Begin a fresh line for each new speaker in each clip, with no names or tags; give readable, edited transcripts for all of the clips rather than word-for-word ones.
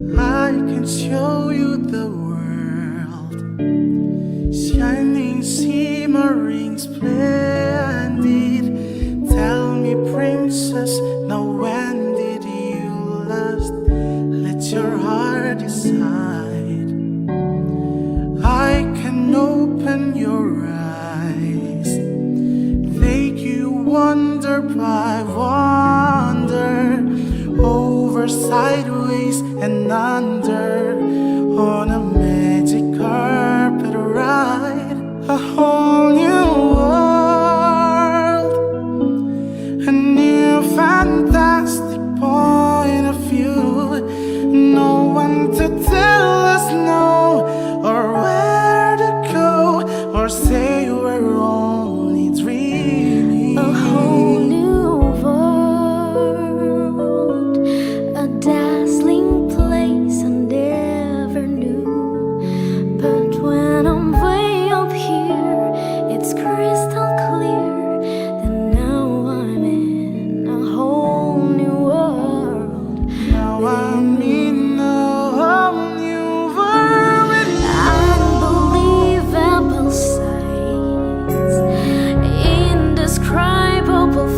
I can show you the world, shining, shimmering, splendid. Tell me, princess, now when did you last let your heart decide? I can open your eyes, make you wonder by wonder, over, sideways, and under, on a magic carpet ride. A whole new world, a new fantastic point of view. No one to tell us no, or where to go, or say we're only dreaming.
A whole new world, a dazzling place I never knew. But when I'm way up here, it's crystal clear that now I'm in a whole new world.
Now I'm in a whole new world.
Unbelievable sights, indescribable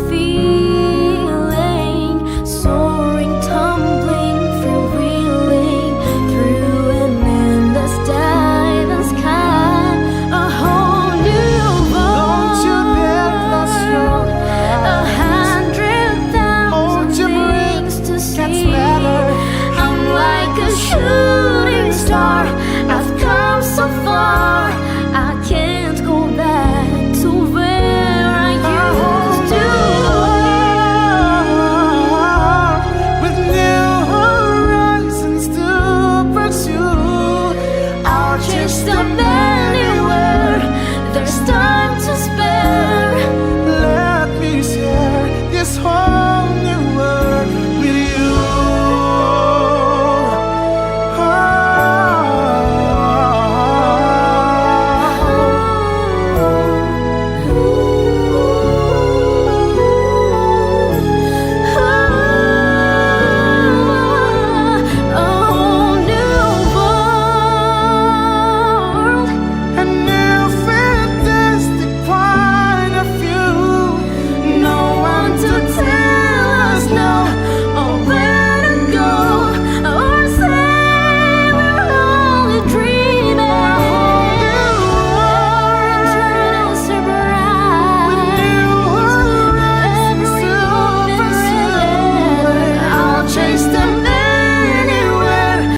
feeling, soaring, tumbling, freewheeling through an endless diving sky. A whole new
Don't you dare close your
world,
eyes.
100,000
Hold your breath,
things to
gets
see.
better.
I'm like a shooting